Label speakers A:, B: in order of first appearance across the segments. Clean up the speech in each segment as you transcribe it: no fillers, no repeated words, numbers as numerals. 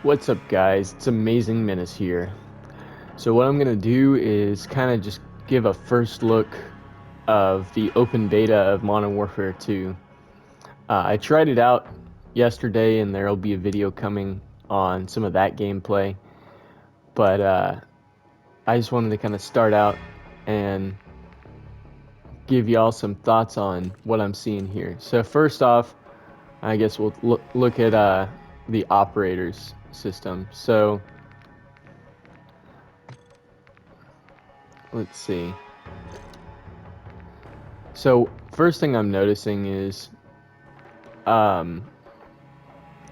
A: What's up, guys? It's Amazing Menace here. So what I'm gonna do is kind of just give a first look of the open beta of Modern Warfare 2. I tried it out yesterday, and there'll be a video coming on some of that gameplay. But I just wanted to kind of start out and give y'all some thoughts on what I'm seeing here. So first off, I guess we'll look at the operators system. So let's see. So first thing I'm noticing is, um,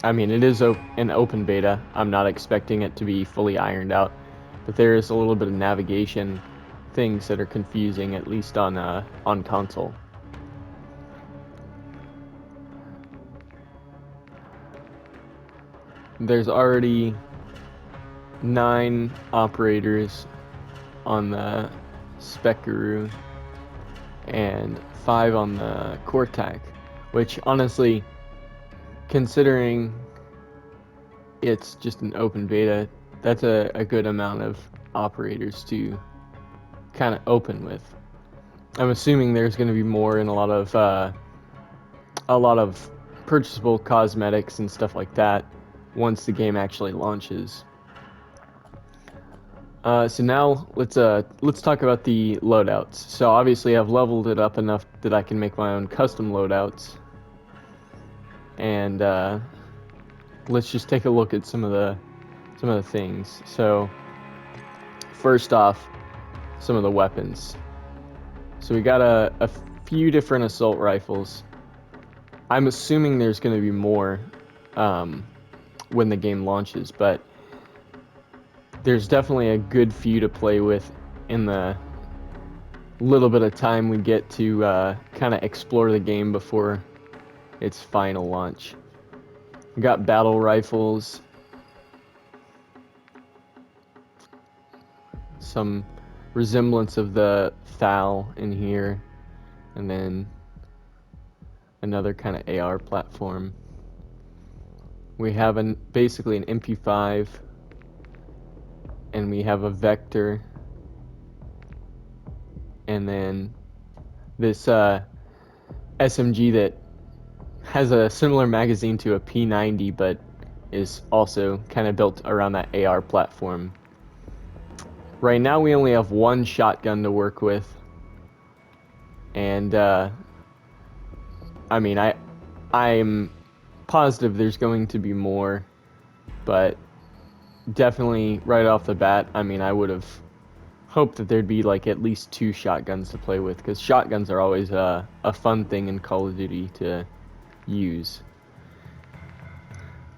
A: I mean, it is an open beta. I'm not expecting it to be fully ironed out, but there is a little bit of navigation things that are confusing, at least on console. There's already 9 operators on the Spekaroo and 5 on the Cortac, which honestly, considering it's just an open beta, that's a good amount of operators to kind of open with. I'm assuming there's going to be more and a lot of purchasable cosmetics and stuff like that once the game actually launches. So now let's talk about the loadouts. So obviously I've leveled it up enough that I can make my own custom loadouts, and let's just take a look at some of the things. So first off, some of the weapons. So we got a few different assault rifles. I'm assuming there's going to be more when the game launches, but there's definitely a good few to play with in the little bit of time we get to kind of explore the game before its final launch. We got battle rifles, some resemblance of the FAL in here, and then another kind of AR platform. We have basically an MP5, and we have a Vector, and then this SMG that has a similar magazine to a P90, but is also kind of built around that AR platform. Right now we only have one shotgun to work with, and I mean, I'm positive there's going to be more, but definitely right off the bat, I mean, I would have hoped that there'd be like at least 2 shotguns to play with, because shotguns are always a fun thing in Call of Duty to use.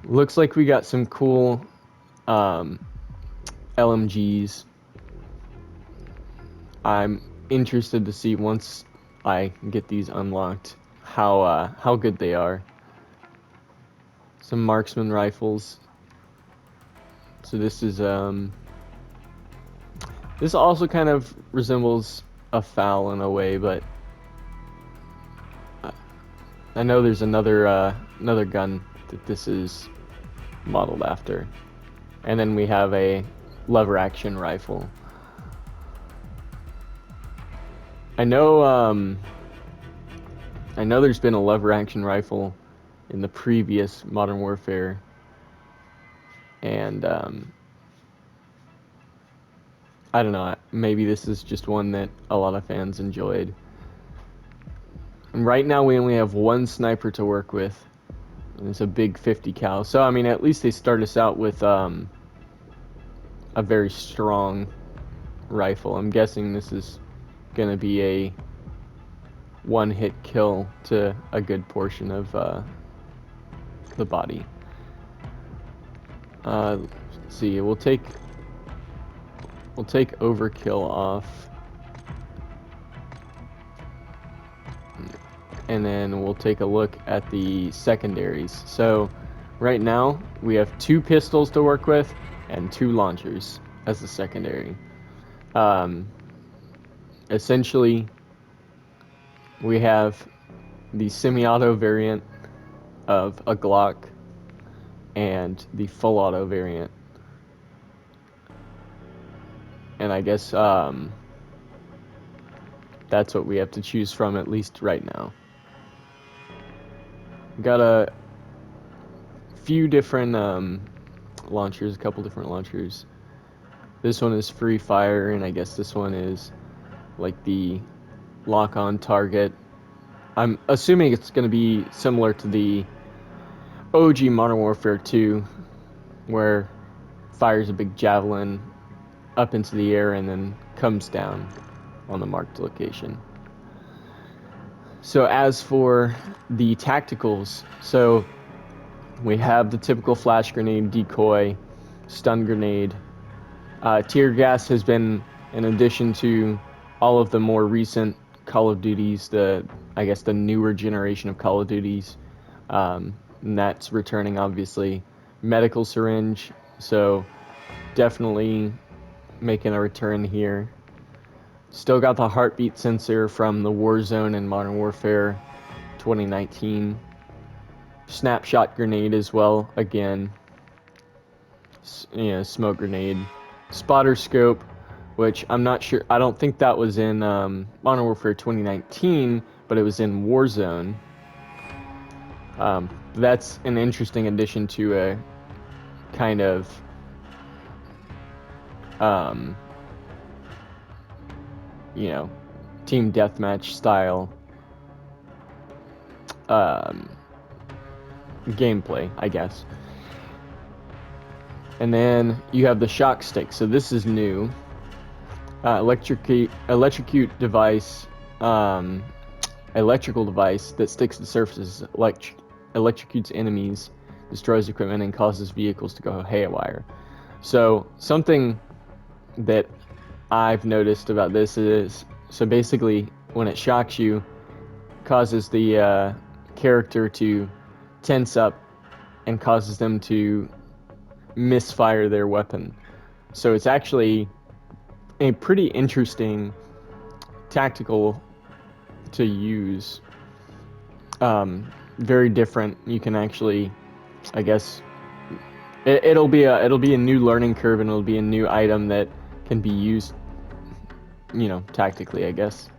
A: Looks like we got some cool LMGs. I'm interested to see once I get these unlocked how good they are. Some marksman rifles. So this also kind of resembles a FAL in a way, but I know there's another gun that this is modeled after. And then we have a lever action rifle. I know there's been a lever action rifle in the previous Modern Warfare, and I don't know, maybe this is just one that a lot of fans enjoyed. And right now we only have one sniper to work with, and it's a big 50 cal. So I mean, at least they start us out with a very strong rifle. I'm guessing this is gonna be a one-hit kill to a good portion of the body. Let's see, we'll take overkill off, and then we'll take a look at the secondaries. So right now we have 2 pistols to work with and 2 launchers as the secondary. Essentially we have the semi-auto variant of a Glock, and the full auto variant. And I guess that's what we have to choose from, at least right now. Got a few different launchers, a couple different launchers. This one is free fire, and I guess this one is like the lock-on target. I'm assuming it's going to be similar to the OG Modern Warfare 2, where fires a big javelin up into the air and then comes down on the marked location. So as for the tacticals, so we have the typical flash grenade, decoy, stun grenade. Tear gas has been an addition to all of the more recent Call of Duties, I guess the newer generation of Call of Duties. And that's returning, obviously. Medical syringe, so definitely making a return here. Still got the heartbeat sensor from the Warzone and Modern Warfare 2019. Snapshot grenade as well, again. Smoke grenade. Spotter scope, which I'm not sure. I don't think that was in Modern Warfare 2019, but it was in Warzone. That's an interesting addition to a kind of team deathmatch style gameplay, I guess. And then you have the shock stick. So this is new. Electrocute device, electrical device that sticks to surfaces, electrocutes enemies, destroys equipment, and causes vehicles to go haywire. So something that I've noticed about this is, so basically when it shocks you, causes the character to tense up and causes them to misfire their weapon. So it's actually a pretty interesting tactical to use. Very different. You can actually, I guess, it'll be a new learning curve, and it'll be a new item that can be used, tactically, I guess.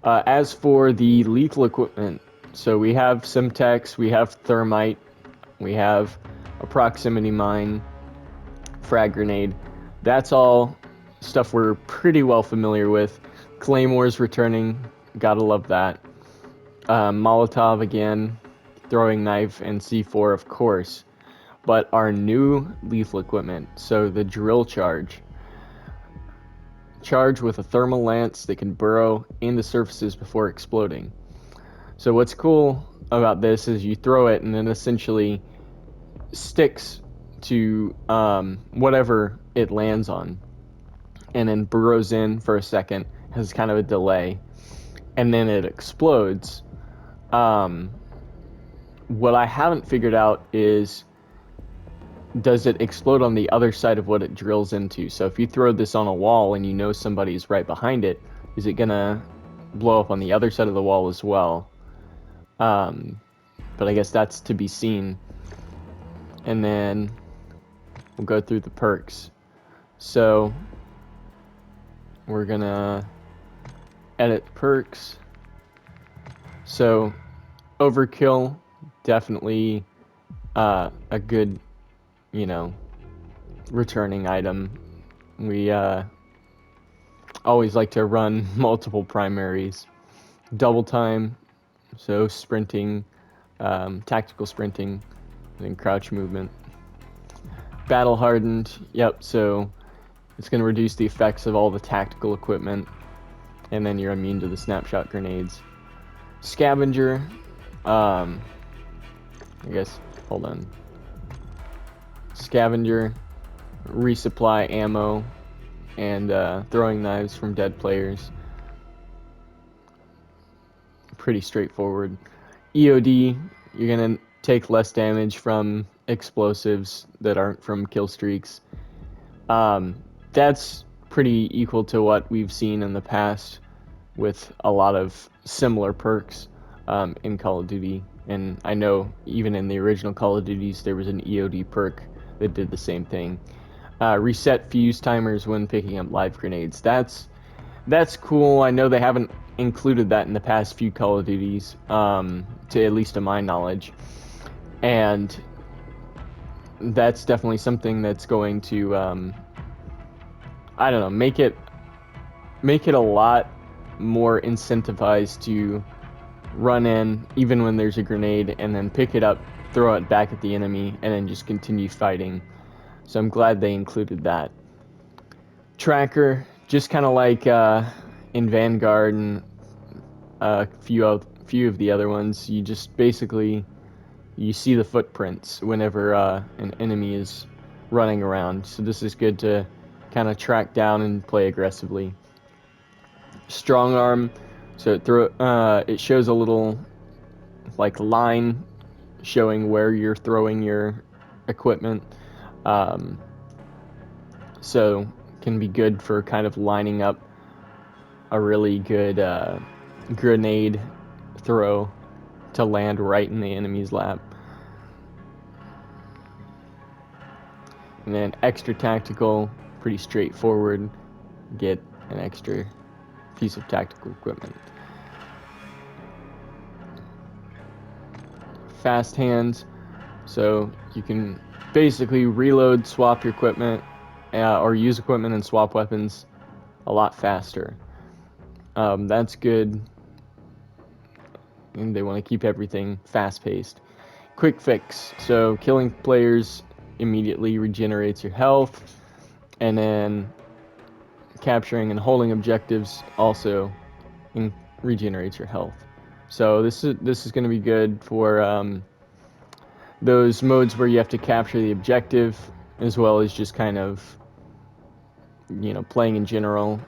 A: As for the lethal equipment, so we have Semtex, we have Thermite, we have a proximity mine, frag grenade. That's all stuff we're pretty well familiar with. Claymore's returning, gotta love that. Molotov again, throwing knife, and C4 of course. But our new lethal equipment, so the drill charge. Charge with a thermal lance that can burrow into surfaces before exploding. So what's cool about this is you throw it and then essentially sticks to whatever it lands on, and then burrows in for a second, has kind of a delay, and then it explodes. What I haven't figured out is, does it explode on the other side of what it drills into? So if you throw this on a wall and you know somebody's right behind it, is it gonna blow up on the other side of the wall as well? But I guess that's to be seen. And then we'll go through the perks. So we're gonna edit perks. So overkill, definitely a good, returning item. We always like to run multiple primaries. Double time, so sprinting, tactical sprinting, and crouch movement. Battle hardened, yep, so it's going to reduce the effects of all the tactical equipment, and then you're immune to the snapshot grenades. Scavenger, I guess, hold on. Scavenger, resupply ammo, and throwing knives from dead players. Pretty straightforward. EOD, you're going to take less damage from explosives that aren't from kill streaks. That's pretty equal to what we've seen in the past with a lot of similar perks in Call of Duty. And I know even in the original Call of Duties, there was an EOD perk that did the same thing. Reset fuse timers when picking up live grenades. That's cool. I know they haven't included that in the past few Call of Duties, to at least to my knowledge. And that's definitely something that's going to, I don't know, make it a lot more incentivized to run in even when there's a grenade and then pick it up, throw it back at the enemy, and then just continue fighting. So I'm glad they included that. Tracker, just kind of like in Vanguard and a few of the other ones, you just basically you see the footprints whenever an enemy is running around. So this is good to kind of track down and play aggressively. Strong arm, so it shows a little like line showing where you're throwing your equipment. So can be good for kind of lining up a really good grenade throw to land right in the enemy's lap. And then extra tactical, pretty straightforward. Get an extra piece of tactical equipment. Fast hands, so you can basically reload, swap your equipment, or use equipment and swap weapons a lot faster. That's good. And they want to keep everything fast-paced. Quick fix, so killing players immediately regenerates your health, and then capturing and holding objectives also regenerates your health. So this is going to be good for those modes where you have to capture the objective, as well as just kind of, you know, playing in general.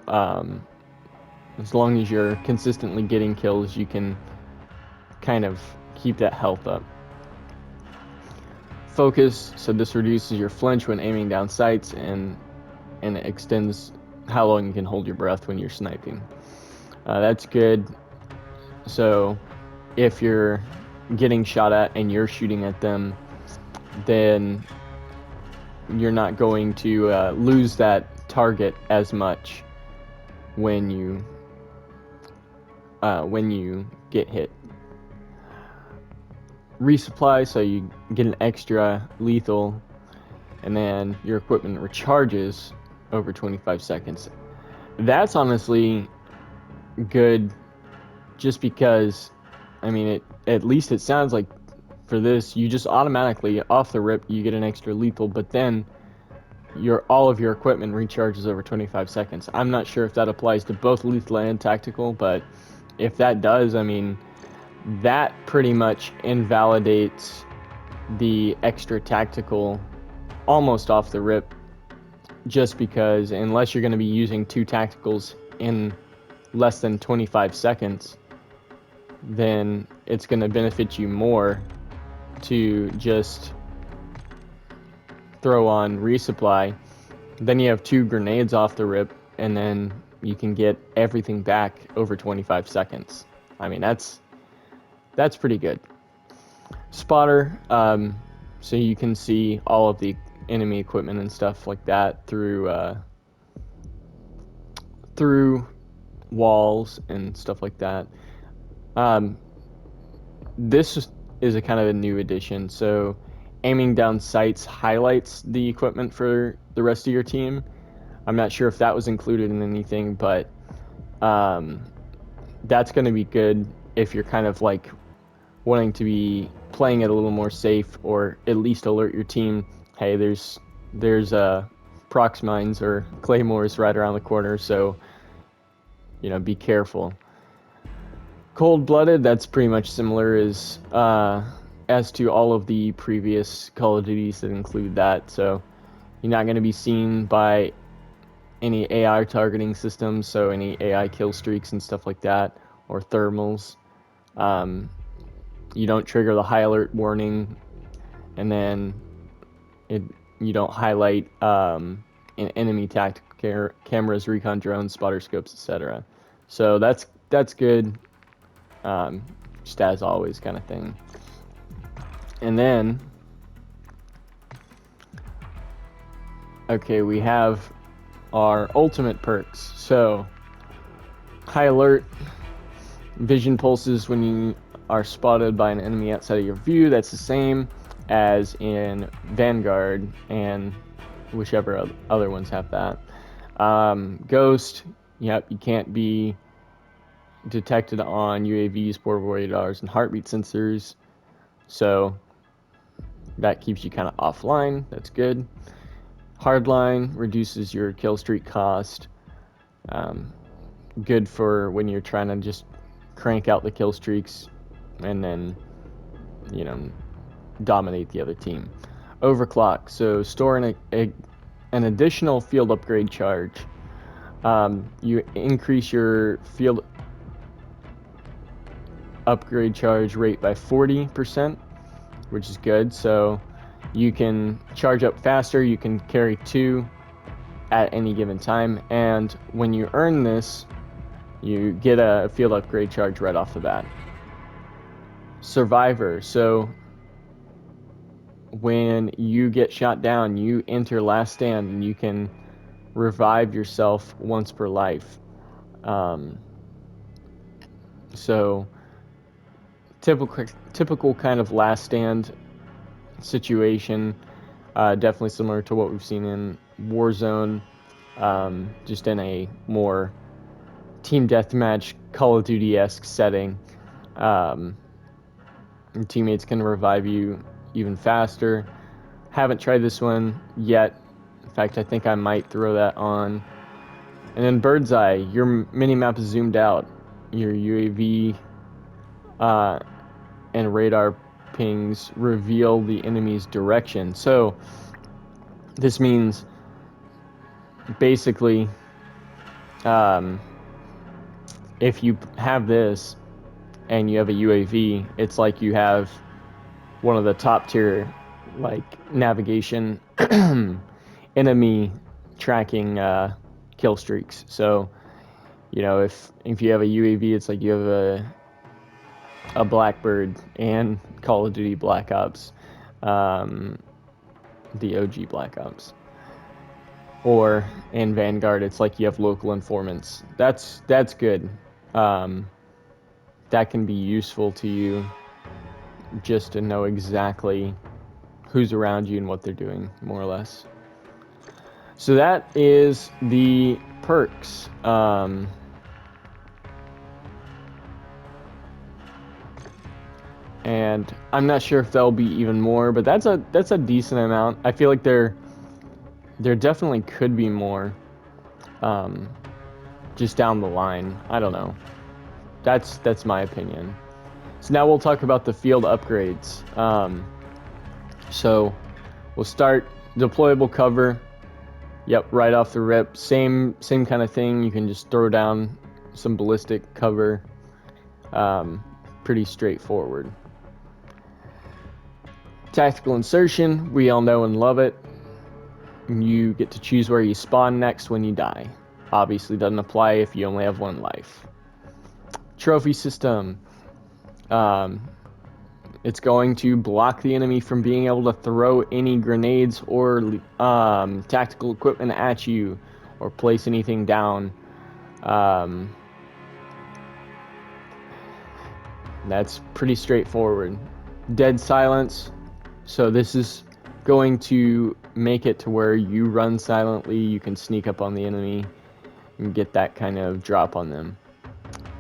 A: As long as you're consistently getting kills, you can kind of keep that health up. Focus, so this reduces your flinch when aiming down sights, and it extends how long you can hold your breath when you're sniping. That's good. So if you're getting shot at and you're shooting at them, then you're not going to lose that target as much when you get hit. Resupply, so you get an extra lethal, and then your equipment recharges over 25 seconds. That's honestly good, just because, I mean, at least it sounds like for this, you just automatically, off the rip, you get an extra lethal, but then all of your equipment recharges over 25 seconds. I'm not sure if that applies to both lethal and tactical, but if that does, I mean, that pretty much invalidates the extra tactical almost off the rip, just because unless you're going to be using two tacticals in less than 25 seconds, then it's going to benefit you more to just throw on resupply. Then you have two grenades off the rip, and then you can get everything back over 25 seconds. I mean, that's pretty good. Spotter, so you can see all of the enemy equipment and stuff like that through walls and stuff like that. This is a kind of a new addition. So aiming down sights highlights the equipment for the rest of your team. I'm not sure if that was included in anything, but that's going to be good if you're kind of like wanting to be playing it a little more safe, or at least alert your team, hey, there's prox mines or claymores right around the corner, so, you know, be careful. Cold-blooded, that's pretty much similar as to all of the previous Call of Duties that include that. So you're not going to be seen by any AI targeting systems, so any AI kill streaks and stuff like that, or thermals. You don't trigger the high alert warning, and then you don't highlight enemy tactical cameras, recon drones, spotter scopes, etc. So that's good. Just as always kind of thing. And then, okay, we have our ultimate perks. So, high alert, vision pulses when you are spotted by an enemy outside of your view. That's the same as in Vanguard and whichever other ones have that. Ghost, yep, you can't be detected on UAVs, portable radars, and heartbeat sensors. So that keeps you kind of offline. That's good. Hardline reduces your kill streak cost. Good for when you're trying to just crank out the kill streaks and then, dominate the other team. Overclock, so store an additional field upgrade charge. You increase your field upgrade charge rate by 40%, which is good. So you can charge up faster. You can carry 2 at any given time. And when you earn this, you get a field upgrade charge right off the bat. Survivor. So when you get shot down, you enter last stand and you can revive yourself once per life. So typical kind of last stand situation, definitely similar to what we've seen in Warzone, just in a more team deathmatch Call of Duty-esque setting. Your teammates can revive you even faster. Haven't tried this one yet. In fact, I think I might throw that on. And then Bird's Eye, your minimap is zoomed out. Your UAV and radar pings reveal the enemy's direction. So this means basically, if you have this and you have a UAV, it's like you have one of the top tier navigation enemy tracking kill streaks. So if you have a UAV, it's like you have a Blackbird and Call of Duty Black Ops, the OG Black Ops. Or in Vanguard, it's like you have local informants. That's good. That can be useful to you just to know exactly who's around you and what they're doing, more or less. So that is the perks. And I'm not sure if there'll be even more, but that's a decent amount. I feel like there definitely could be more, just down the line. I don't know. That's my opinion. So now we'll talk about the field upgrades. So we'll start deployable cover. Yep, right off the rip. Same kind of thing. You can just throw down some ballistic cover. Pretty straightforward. Tactical insertion, we all know and love it. You get to choose where you spawn next when you die. Obviously doesn't apply if you only have 1 life. Trophy system. It's going to block the enemy from being able to throw any grenades or tactical equipment at you or place anything down. That's pretty straightforward. Dead silence. So this is going to make it to where you run silently, you can sneak up on the enemy and get that kind of drop on them.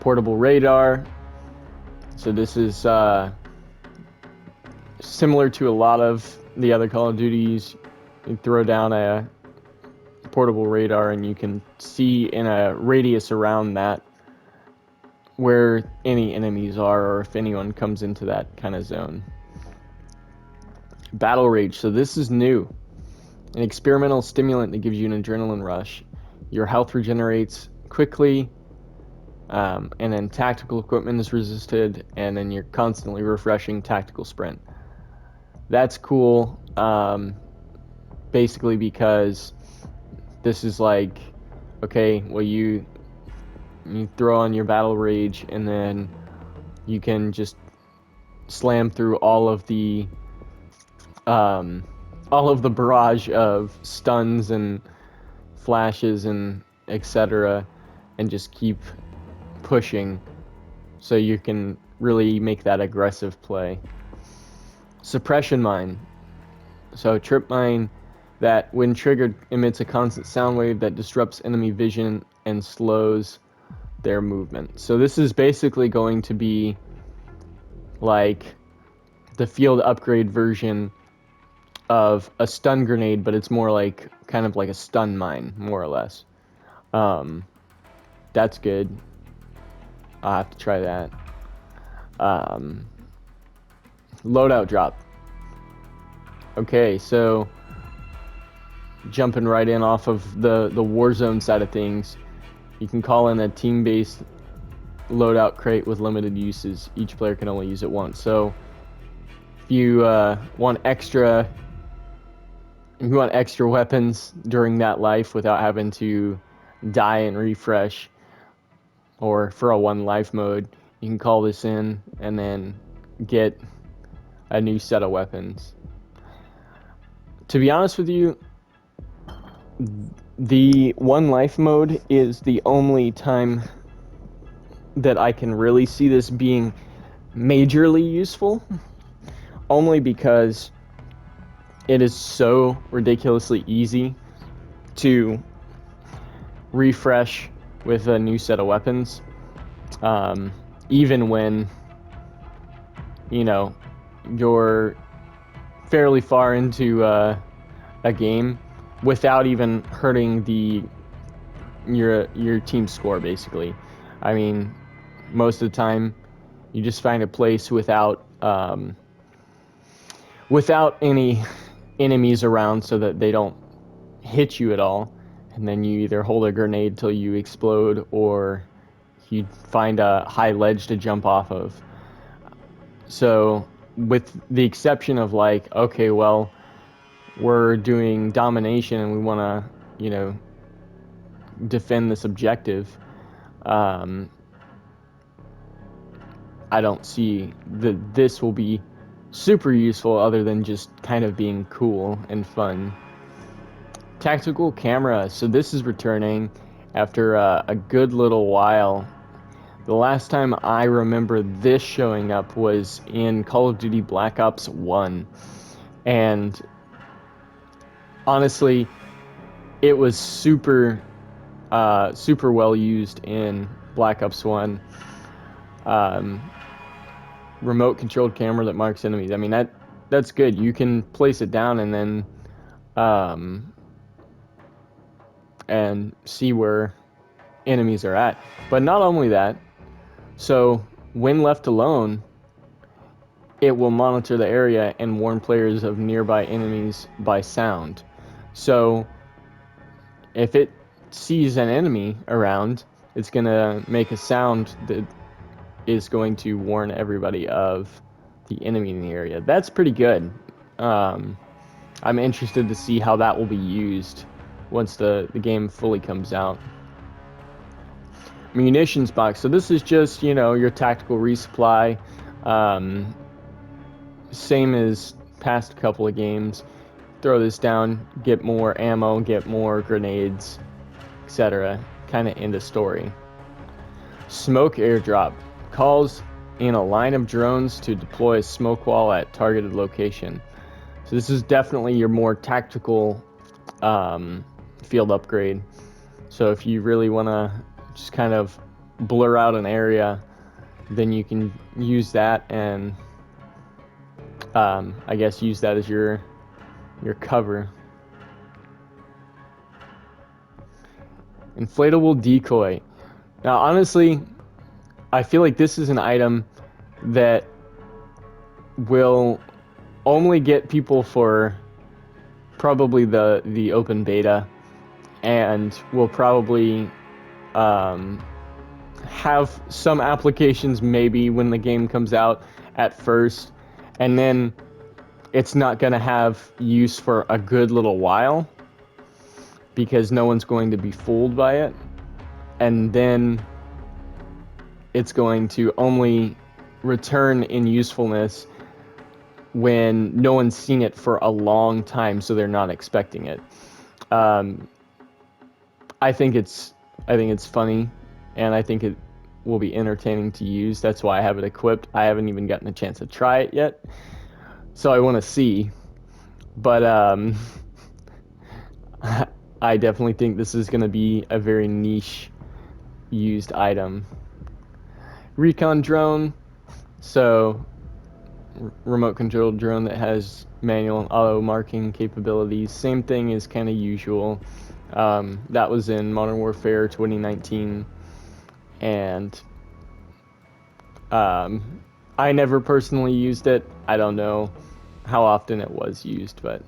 A: Portable radar. So this is similar to a lot of the other Call of Duties. You throw down a portable radar and you can see in a radius around that where any enemies are or if anyone comes into that kind of zone. Battle Rage. So this is new. An experimental stimulant that gives you an adrenaline rush. Your health regenerates quickly, and then tactical equipment is resisted, and then you're constantly refreshing tactical sprint. That's cool, basically because this is like, okay, well you throw on your Battle Rage, and then you can just slam through all of the all of the barrage of stuns and flashes and etc., and just keep pushing so you can really make that aggressive play. Suppression mine. So trip mine that, when triggered, emits a constant sound wave that disrupts enemy vision and slows their movement. So this is basically going to be like the field upgrade version of a stun grenade, but it's more like kind of like a stun mine, more or less. That's good. I'll have to try that. Loadout drop. Okay, so jumping right in off of the Warzone side of things, you can call in a team-based loadout crate with limited uses. Each player can only use it once. So if you want extra weapons during that life without having to die and refresh, or for a one life mode, you can call this in and then get a new set of weapons. To be honest with you, the one life mode is the only time that I can really see this being majorly useful, only because it is so ridiculously easy to refresh with a new set of weapons, even when you're fairly far into a game, without even hurting your team score. Basically, I mean, most of the time you just find a place without any enemies around, so that they don't hit you at all, and then you either hold a grenade till you explode, or you find a high ledge to jump off of. So, with the exception of like, okay, well, we're doing domination and we want to, defend this objective, I don't see that this will be super useful, other than just kind of being cool and fun. Tactical camera. So this is returning after a good little while. The last time I remember this showing up was in Call of Duty Black Ops 1. And honestly, it was super well used in Black Ops 1. Remote controlled camera that marks enemies. I mean, that's good. You can place it down and then and see where enemies are at. But not only that, so when left alone, it will monitor the area and warn players of nearby enemies by sound. So if it sees an enemy around, it's going to make a sound that is going to warn everybody of the enemy in the area. That's pretty good. I'm interested to see how that will be used once the game fully comes out. Munitions box. So this is just, your tactical resupply. Same as past couple of games. Throw this down, get more ammo, get more grenades, etc. Kind of end of story. Smoke airdrop. Calls in a line of drones to deploy a smoke wall at targeted location. So this is definitely your more tactical field upgrade. So if you really want to just kind of blur out an area, then you can use that, and I guess use that as your cover. Inflatable decoy. Now, honestly, I feel like this is an item that will only get people for probably the open beta, and will probably have some applications maybe when the game comes out at first, and then it's not going to have use for a good little while because no one's going to be fooled by it, and then it's going to only return in usefulness when no one's seen it for a long time, so they're not expecting it. I think it's funny, and I think it will be entertaining to use. That's why I have it equipped. I haven't even gotten a chance to try it yet, so I want to see. But I definitely think this is going to be a very niche used item. Recon drone, so remote controlled drone that has manual and auto marking capabilities. Same thing as kind of usual. That was in Modern Warfare 2019, and I never personally used it. I don't know how often it was used, but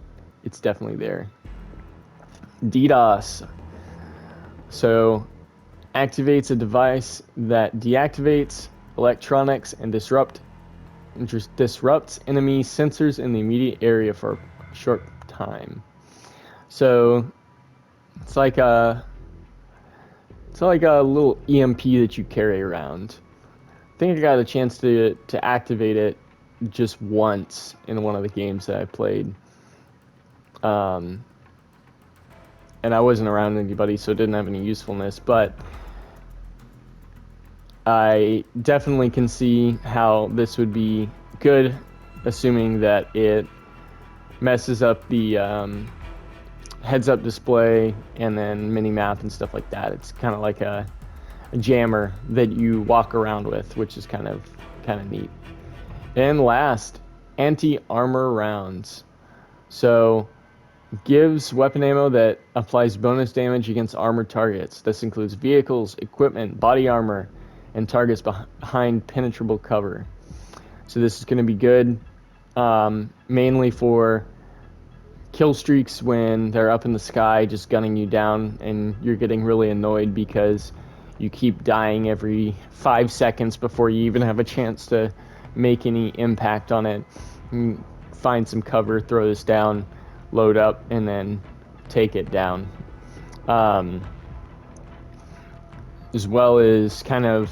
A: it's definitely there. DDoS. So activates a device that deactivates electronics and disrupts enemy sensors in the immediate area for a short time. So it's like a little EMP that you carry around. I think I got a chance to activate it just once in one of the games that I played. And I wasn't around anybody, so it didn't have any usefulness, but I definitely can see how this would be good, assuming that it messes up the heads-up display and then mini-map and stuff like that. It's kind of like a jammer that you walk around with, which is kind of neat. And last, anti-armor rounds. So gives weapon ammo that applies bonus damage against armored targets. This includes vehicles, equipment, body armor, and targets behind penetrable cover. So this is going to be good, mainly for kill streaks when they're up in the sky just gunning you down and you're getting really annoyed because you keep dying every 5 seconds before you even have a chance to make any impact on it. You find some cover, throw this down, load up, and then take it down. As well as kind of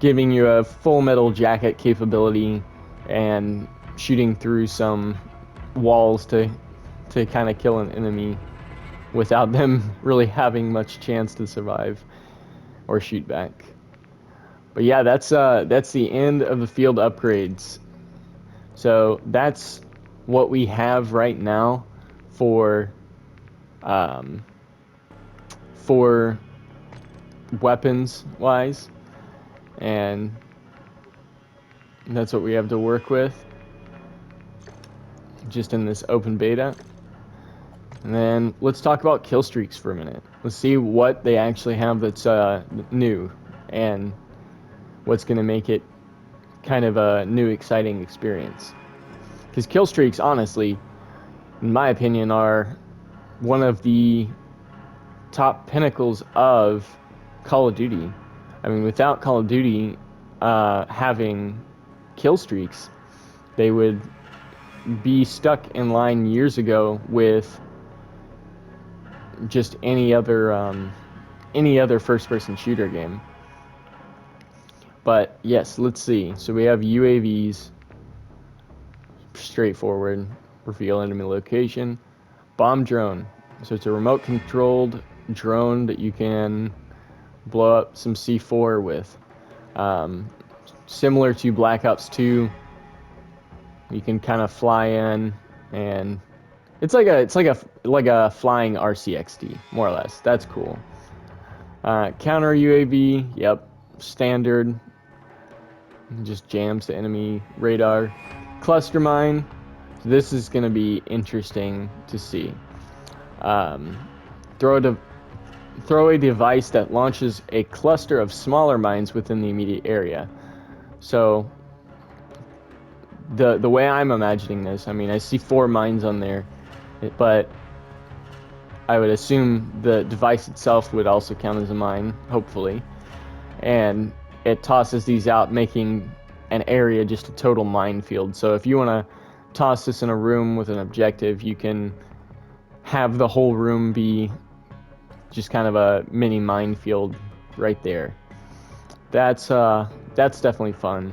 A: giving you a full metal jacket capability and shooting through some walls to kind of kill an enemy without them really having much chance to survive or shoot back. But yeah, that's the end of the field upgrades. So that's what we have right now for weapons wise, and that's what we have to work with just in this open beta. And then let's talk about kill streaks for a minute. Let's see what they actually have that's new and what's going to make it kind of a new exciting experience. Because kill streaks, honestly, in my opinion, are one of the top pinnacles of Call of Duty. I mean, without Call of Duty having kill streaks, they would be stuck in line years ago with just any other first-person shooter game. But yes, let's see. So we have UAVs, straightforward, reveal enemy location. Bomb drone. So it's a remote-controlled drone that you can blow up some C4 with. Similar to Black Ops 2, you can kind of fly in, and it's like a flying RCXD, more or less. That's cool. Counter UAV, yep, standard. Just jams the enemy radar. Cluster mine. This is going to be interesting to see. Throw a device that launches a cluster of smaller mines within the immediate area. So the way I'm imagining this, I mean, I see 4 mines on there, but I would assume the device itself would also count as a mine, hopefully. And it tosses these out, making an area just a total minefield. So if you want to toss this in a room with an objective, you can have the whole room be just kind of a mini minefield right there. That's definitely fun.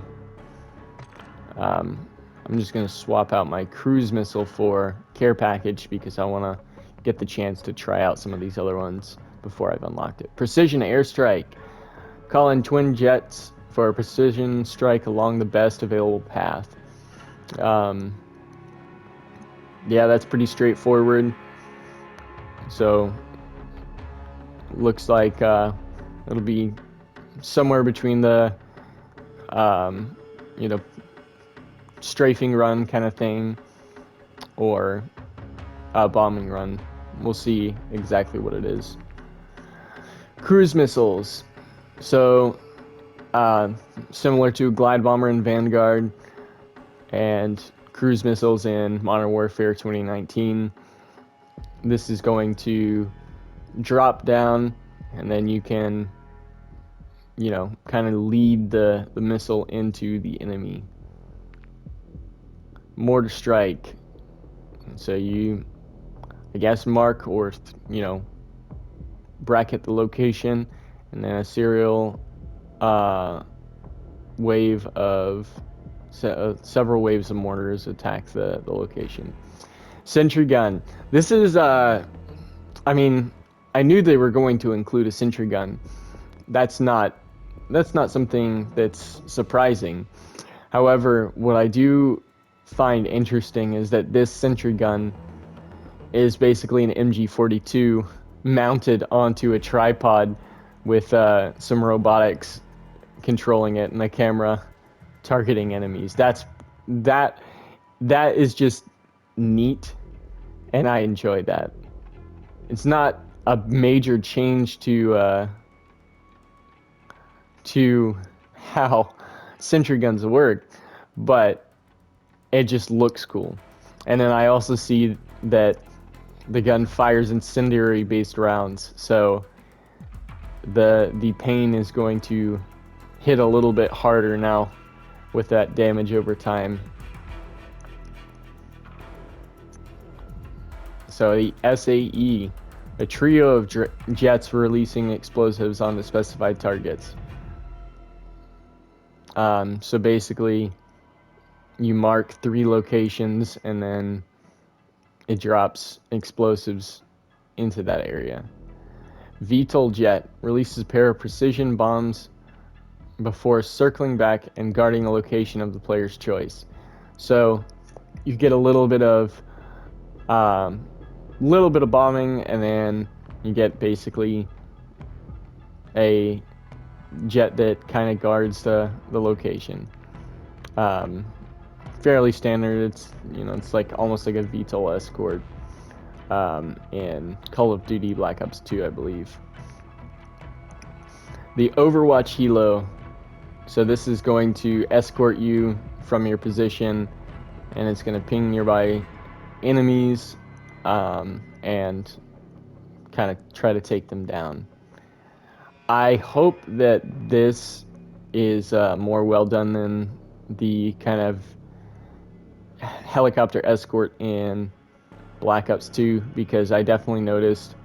A: I'm just going to swap out my cruise missile for care package because I want to get the chance to try out some of these other ones before I've unlocked it. Precision airstrike. Call in twin jets for a precision strike along the best available path. Yeah, that's pretty straightforward. So, looks like it'll be somewhere between the, you know, strafing run kind of thing or a bombing run. We'll see exactly what it is. Cruise missiles. So, similar to Glide Bomber in Vanguard and cruise missiles in Modern Warfare 2019, this is going to drop down and then you can, you know, kind of lead the missile into the enemy. Mortar strike. So you, I guess, mark or, you know, bracket the location, and then a serial wave of several waves of mortars attack the location. Sentry gun. This is, I mean, I knew they were going to include a sentry gun. That's not something that's surprising. However, what I do find interesting is that this sentry gun is basically an MG42 mounted onto a tripod with some robotics controlling it and a camera targeting enemies. That is just neat, and I enjoy that. It's not a major change to how sentry guns work, but it just looks cool. And then I also see that the gun fires incendiary based rounds, so the pain is going to hit a little bit harder now with that damage over time. So the SAE, a trio of jets releasing explosives on the specified targets. So basically, you mark 3 locations and then it drops explosives into that area. VTOL jet releases a pair of precision bombs before circling back and guarding a location of the player's choice. So you get a little bit of bombing, and then you get basically a jet that kind of guards the location. Fairly standard. It's, you know, it's like almost like a VTOL escort in Call of Duty Black Ops 2, I believe. The Overwatch Helo. So this is going to escort you from your position, and it's going to ping nearby enemies and kind of try to take them down. I hope that this is more well done than the kind of helicopter escort in Black Ops 2, because I definitely noticed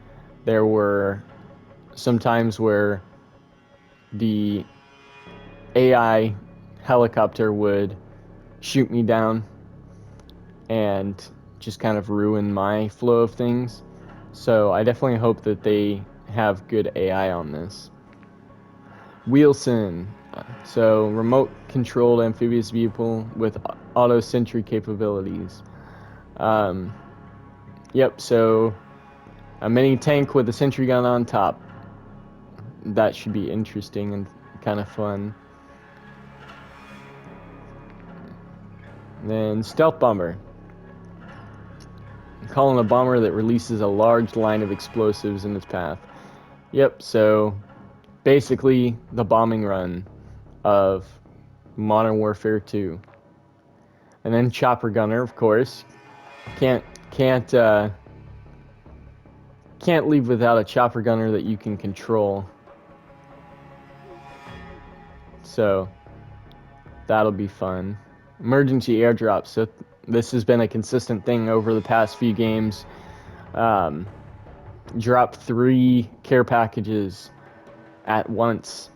A: there were some times where the AI helicopter would shoot me down and just kind of ruin my flow of things. So I definitely hope that they have good AI on this. Wheelson. So remote controlled amphibious vehicle with auto sentry capabilities. Yep, so a mini tank with a sentry gun on top. That should be interesting and kind of fun. And then stealth bomber. Calling a bomber that releases a large line of explosives in its path. Yep, so basically the bombing run of Modern Warfare 2. And then chopper gunner, of course. Can't leave without a chopper gunner that you can control. So that'll be fun. Emergency airdrops. So this has been a consistent thing over the past few games. Drop 3 care packages at once.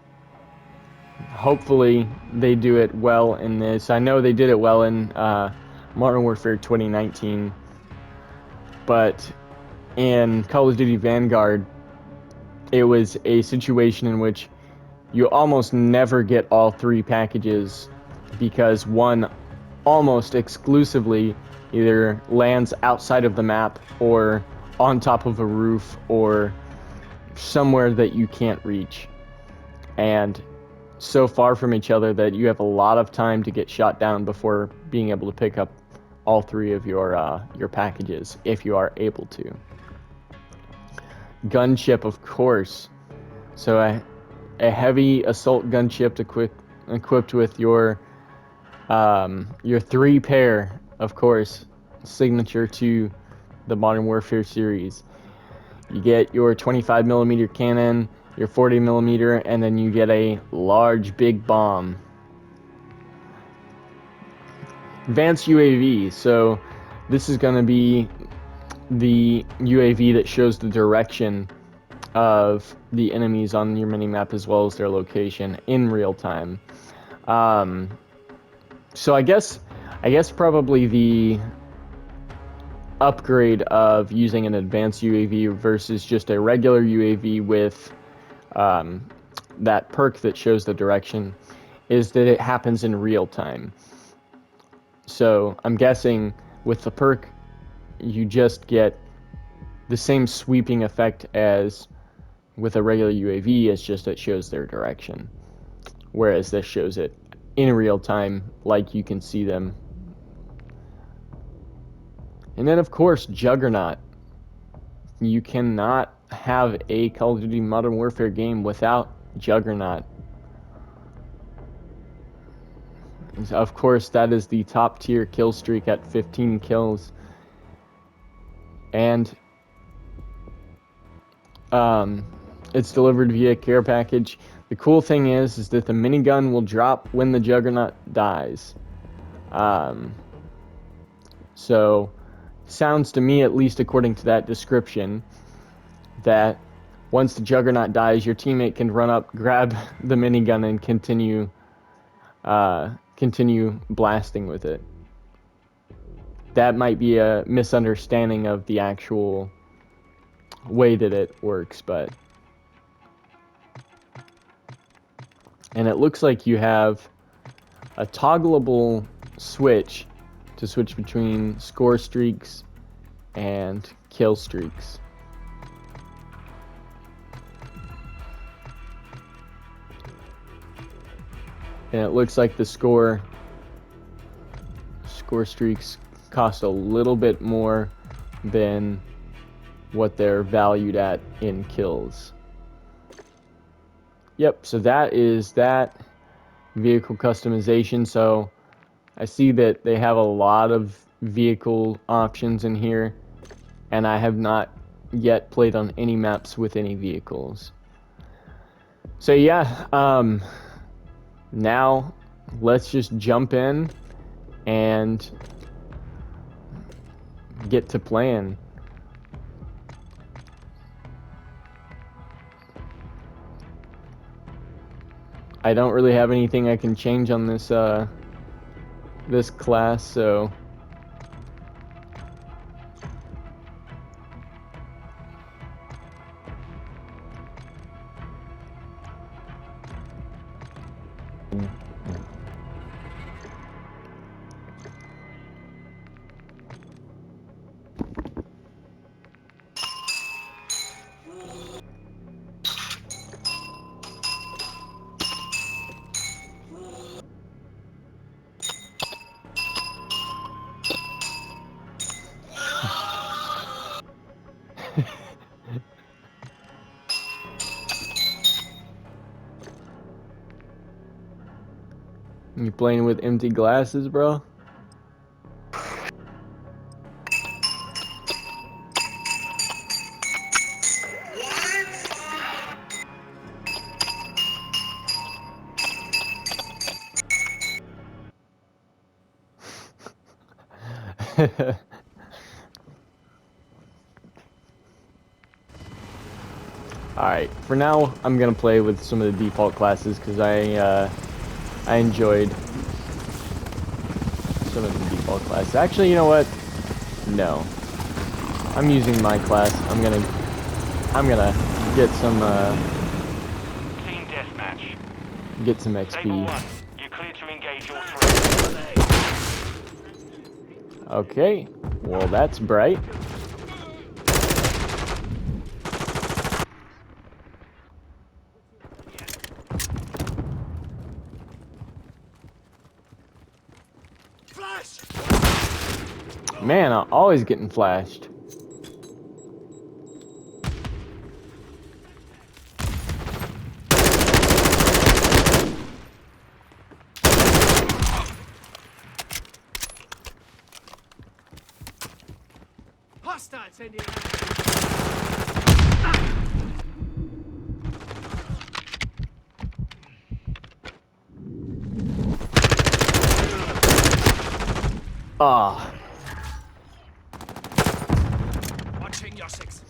A: hopefully they do it well in this. I know they did it well in Modern Warfare 2019, but in Call of Duty Vanguard, it was a situation in which you almost never get all three packages because one almost exclusively either lands outside of the map or on top of a roof or somewhere that you can't reach, and so far from each other that you have a lot of time to get shot down before being able to pick up all three of your packages if you are able to. Gunship, of course. So a heavy assault gunship equipped with your 3-pair, of course, signature to the Modern Warfare series. You get your 25mm cannon, your 40mm, and then you get a large big bomb. Advanced UAV, so this is going to be the UAV that shows the direction of the enemies on your minimap as well as their location in real time. So I guess probably the upgrade of using an advanced UAV versus just a regular UAV with that perk that shows the direction is that it happens in real time. So I'm guessing with the perk, you just get the same sweeping effect as with a regular UAV. It's just it shows their direction, whereas this shows it in real time, like you can see them. And then, of course, Juggernaut. You cannot have a Call of Duty Modern Warfare game without Juggernaut. Of course, that is the top tier kill streak at 15 kills. And it's delivered via care package. The cool thing is that the minigun will drop when the Juggernaut dies. So, sounds to me, at least according to that description, that once the Juggernaut dies, your teammate can run up, grab the minigun, and continue blasting with it. That might be a misunderstanding of the actual way that it works, but... And it looks like you have a toggleable switch to switch between score streaks and kill streaks. And it looks like the score streaks cost a little bit more than what they're valued at in kills. Yep, so that is that vehicle customization. So I see that they have a lot of vehicle options in here, and I have not yet played on any maps with any vehicles. So yeah, now let's just jump in and get to playing. I don't really have anything I can change on this this class, so you playing with empty glasses, bro? Alright, for now, I'm gonna play with some of the default classes, because I enjoyed some of the default classes. Actually, you know what? No. I'm using my class. I'm gonna get some,
B: Team deathmatch.
A: get some
B: Table 1.
A: XP.
B: You're clear to engage all three.
A: Okay, well that's bright. Man, I'm always getting flashed.
C: Hostiles in here.
A: Ah,
C: Watching your six.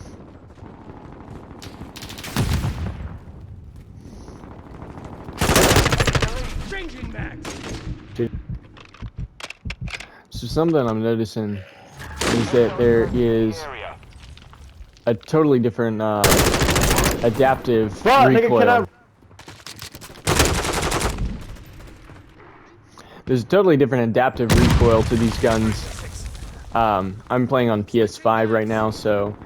C: Changing mags.
A: so something I'm noticing is that there is
B: Area.
A: a totally different adaptive recoil. There's a totally different adaptive recoil to these guns. I'm playing on PS5 right now, so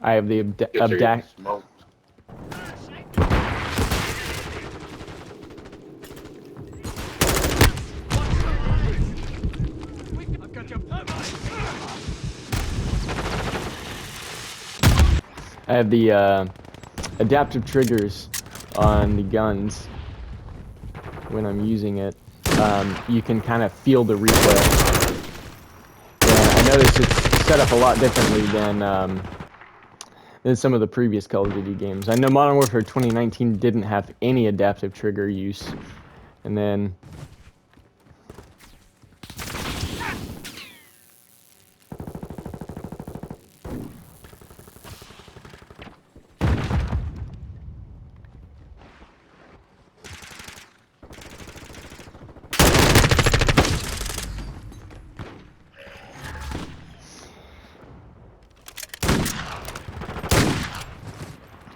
A: I have the
C: I've got your permit.
A: adaptive triggers on the guns when I'm using it. You can kind of feel the recoil. Yeah, I noticed it's set up a lot differently than some of the previous Call of Duty games. I know Modern Warfare 2019 didn't have any adaptive trigger use, and then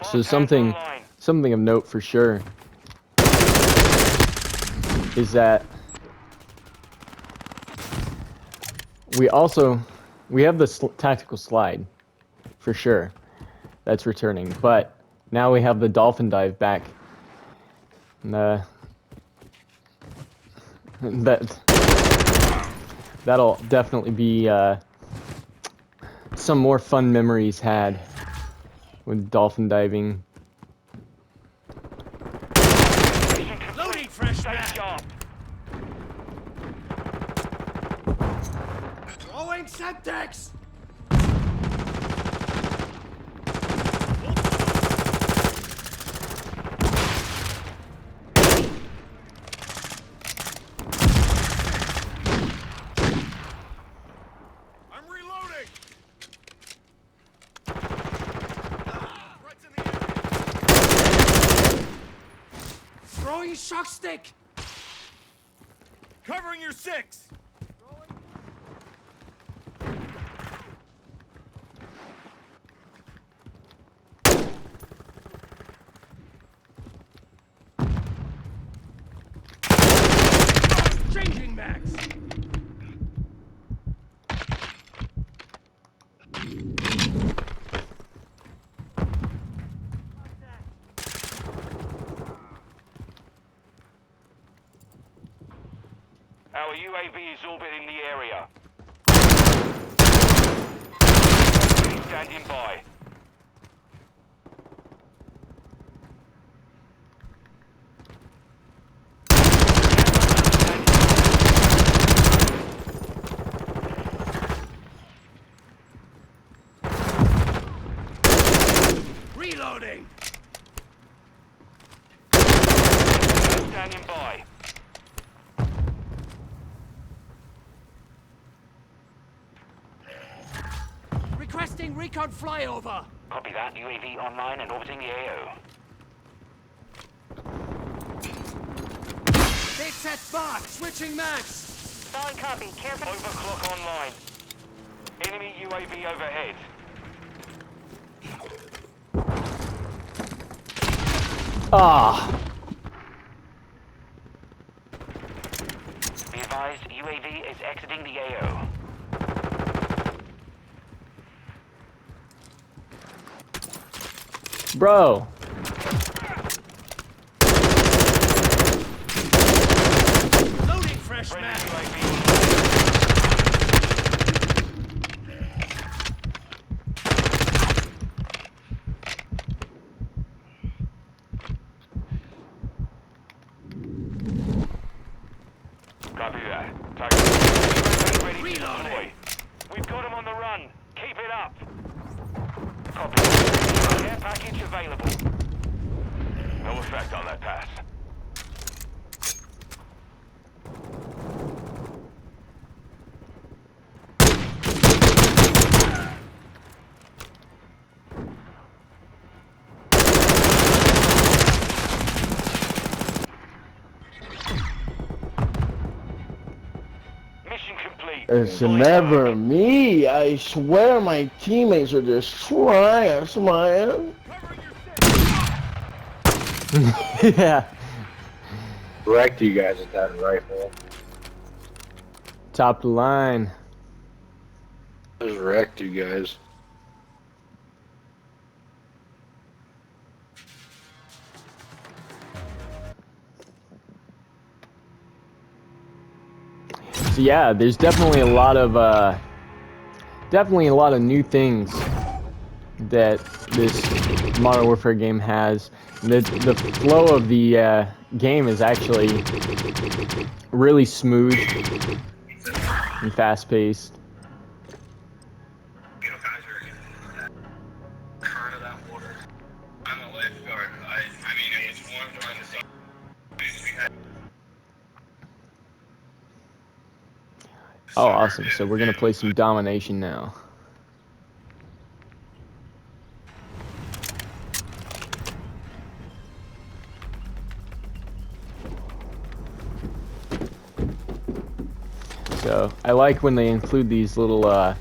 A: so something of note for sure is that we have the tactical slide for sure that's returning, but now we have the dolphin dive back. And, that'll definitely be some more fun memories had with dolphin diving.
C: Loading fresh
B: Stay
C: mag.
B: sharp.
C: Throwing Semtex. I'm reloading. Threats in the area. Throwing shock stick. Covering your six. Changing mags.
B: Our UAV is orbiting the area. Standing by.
C: Reloading.
B: Standing by.
C: Requesting recon flyover.
B: Copy that. UAV online and orbiting the AO.
C: They set box. Switching max.
D: Solid copy. Careful.
B: Overclock online. Enemy UAV overhead.
A: Ah,
B: Be advised, UAV is exiting the AO.
A: bro.
C: Loading fresh
B: Friendly
C: max.
B: UAV. Copy that. Target ready to
C: Reloading.
B: deploy. We've got him on the run. Keep it up. Copy. Care package available. No effect on that pass. Mission complete.
E: It's
B: Fully
E: never
B: covered.
E: me. I swear my teammates are just trash, man.
A: Yeah.
F: Wrecked you guys with that rifle.
A: Top of the line.
F: Just wrecked you guys.
A: So yeah, there's definitely a lot of new things that this Modern Warfare game has. The flow of the game is actually really smooth and fast paced. Oh, awesome. So we're going to play some domination now. So I like when they include these little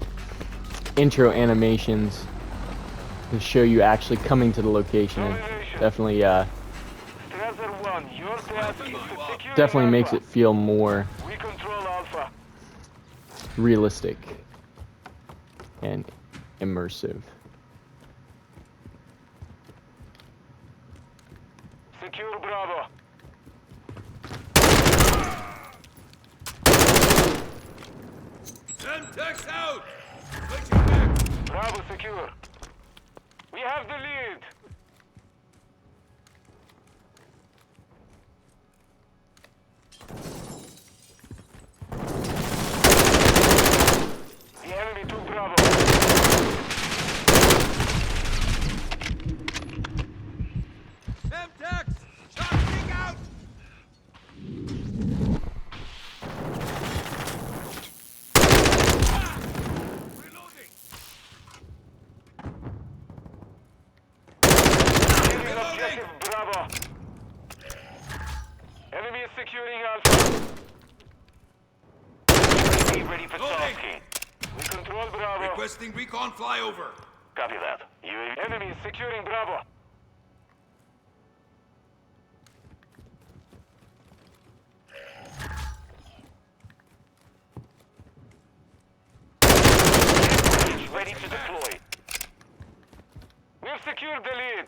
A: intro animations to show you actually coming to the location. And definitely,
B: Strasser 1, your task is to secure
A: definitely makes
B: Alpha.
A: it feel more
B: We control Alpha.
A: realistic and immersive.
B: Secure Bravo.
C: Semtex out. Switching max.
B: Bravo secure. We have the lead. The enemy took Bravo.
C: Semtex. Shotting out. Reloading.
B: Securing objective Bravo. Enemy is securing Alpha. Be ready for
C: Loading.
B: tasking. We control Bravo.
C: Requesting recon flyover.
B: Copy that. Enemy is securing Bravo. Ready to deploy. We've secured the lead.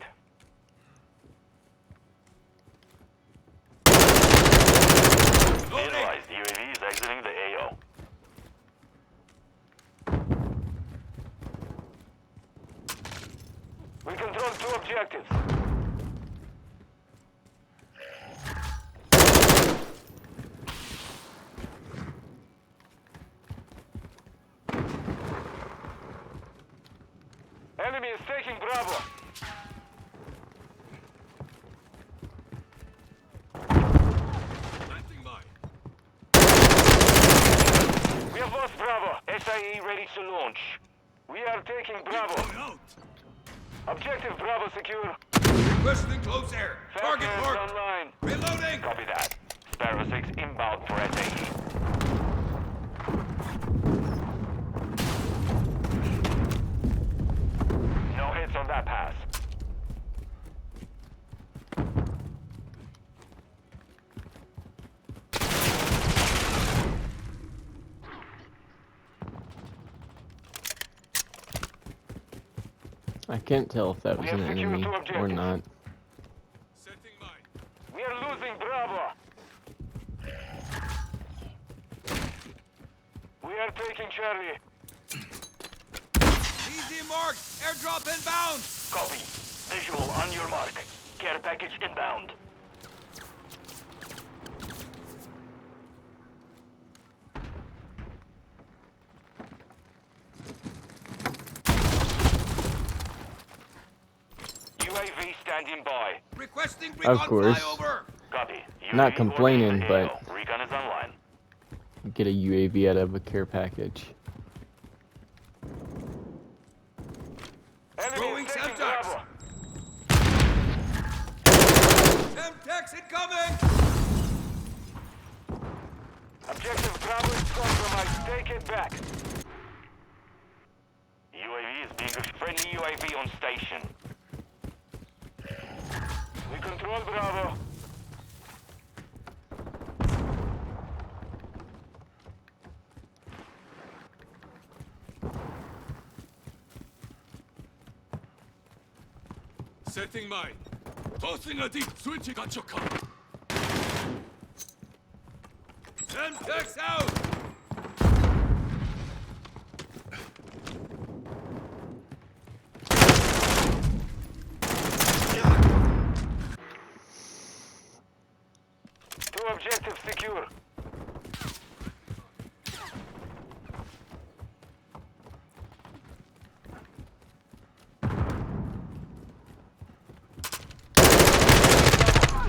B: Be
C: Loading.
B: advised, UAV is exiting the AO. We control 2 objectives. Enemy is taking Bravo.
C: Planting mine.
B: We have lost Bravo. SIE ready to launch. We are taking Bravo.
C: Going out.
B: Objective Bravo secure.
C: Requesting close air. Target
B: Fast
C: marked.
B: online.
C: Reloading.
B: Copy that. Sparrow 6 inbound for SAE. No hits on that pass.
A: I can't tell if that was
B: We
A: an
B: have secured
A: enemy
B: two
A: or
B: objectives.
A: not.
C: Setting mine.
B: We are losing Bravo. We are taking Charlie.
C: Easy marked. Airdrop inbound.
B: Copy. Visual on your mark. Care package inbound. UAV standing by.
C: Requesting
A: Of
C: recon
A: course.
C: flyover.
B: Copy.
A: Not
B: UAV
A: complaining,
B: ordering
A: but-
B: AO. Recon is online.
A: Get a UAV out of a care package.
B: Enemy
C: Throwing
B: is taking
C: Semtex.
B: Bravo.
C: Semtex incoming.
B: Objective Bravo is compromised. Take it back. UAV is being a friendly UAV on station. We control Bravo.
C: Setting mine. Tossing a deep. Switching on your car. Semtex out.
B: Two objectives secure.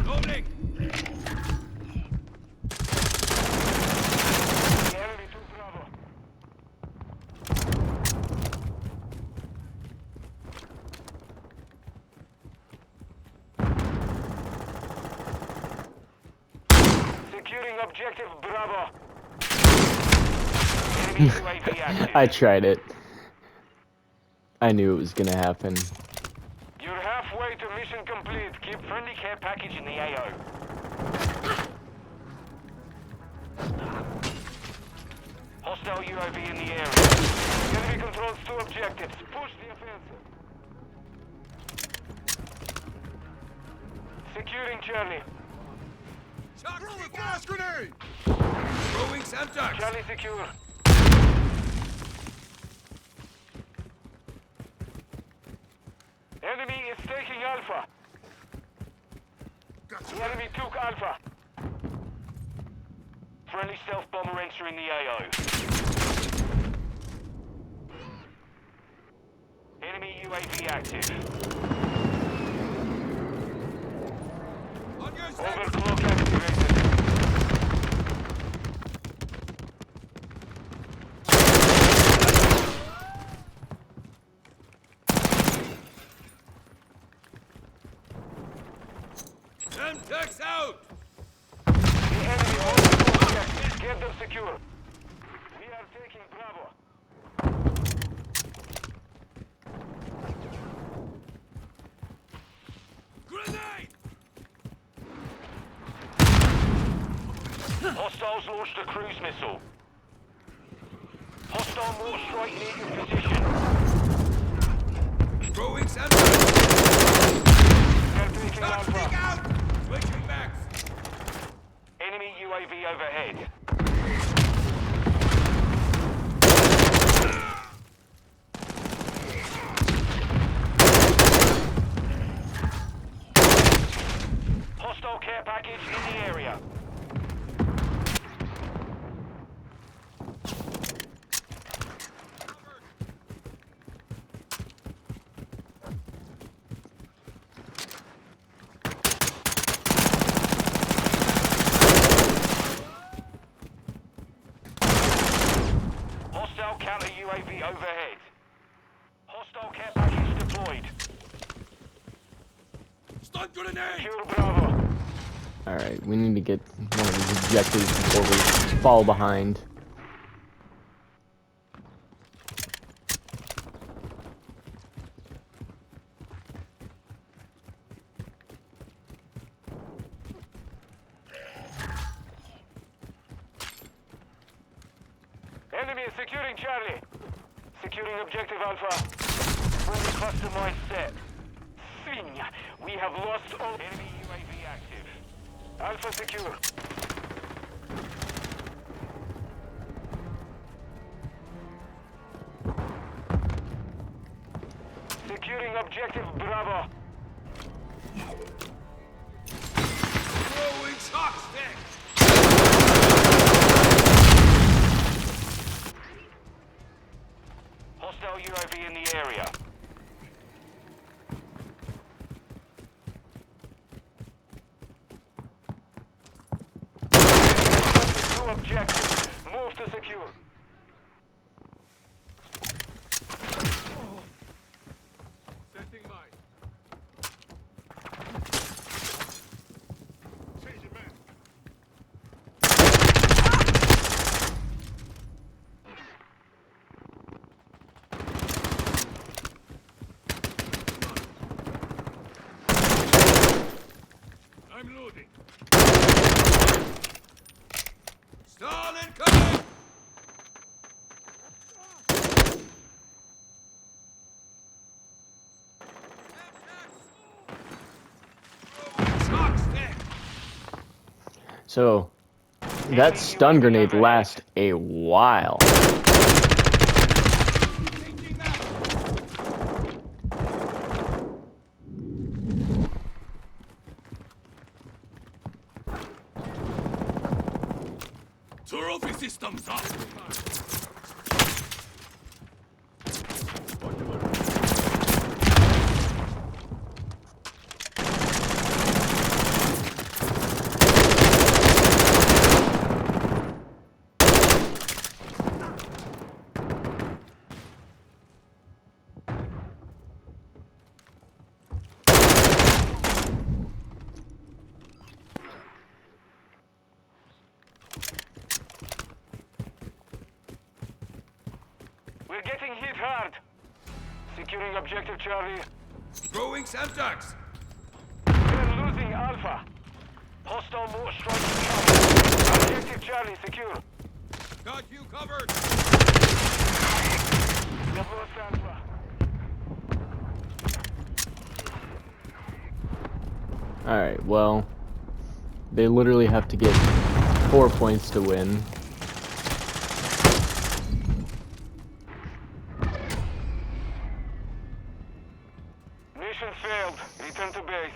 C: Loading.
B: The enemy took Bravo. Securing objective Bravo. Enemy UAV active.
A: I tried it. I knew it was gonna happen.
B: You're halfway to mission complete. Keep friendly care package in the AO. Hostile UAV in the area. The enemy controls two objectives. Push the offensive. Securing Charlie.
C: Throwing gas grenade. Throwing Semtex.
B: Charlie secure. Enemy is taking Alpha. The enemy took Alpha. Friendly stealth bomber entering the AO. Enemy UAV active.
C: On your six.
B: Overclock activated.
C: Semtex out.
B: The enemy overclock objectives. Get them secure. We are taking Bravo.
C: Grenade.
B: Hostiles launched a cruise missile. Hostile mortar strike near your position.
C: Throwing Semtex.
B: They're taking
C: Tossing
B: Alpha.
C: out. Switching backs.
B: Enemy UAV overhead. Hostile care package in the area. Hostile counter UAV overhead. Hostile care package deployed.
C: Stun grenade!
B: Secure Bravo.
A: Alright, we need to get one of these objectives before we fall behind.
B: Enemy is securing Charlie. Securing objective Alpha. Fully customized set. Svinya, we have lost all enemy UAV active. Alpha secure. Securing objective Bravo.
C: Throwing shock stick!
B: Hostile UAV in the area. Two objectives. Move to secure.
C: Setting mine. Changing man. I'm loading. Stalin coming! Shock stick!
A: So, that stun grenade lasts a while.
C: Changing map! Trophy systems up!
B: We're getting hit hard. Securing objective Charlie.
C: Throwing Semtex!
B: We're losing Alpha. Hostile more striking Charlie. Objective Charlie secure.
C: Got you covered!
B: We've lost Alpha.
A: Alright, well, they literally have to get 4 points to win.
B: Mission failed. Return to base.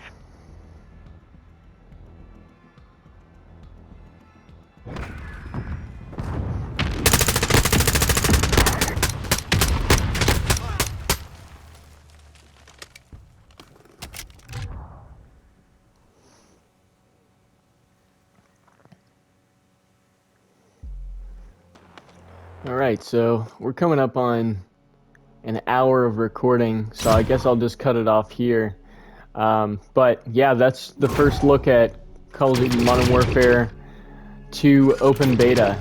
A: Alright, so we're coming up on an hour of recording, so I guess I'll just cut it off here. But yeah, that's the first look at Call of Duty Modern Warfare 2 Open Beta.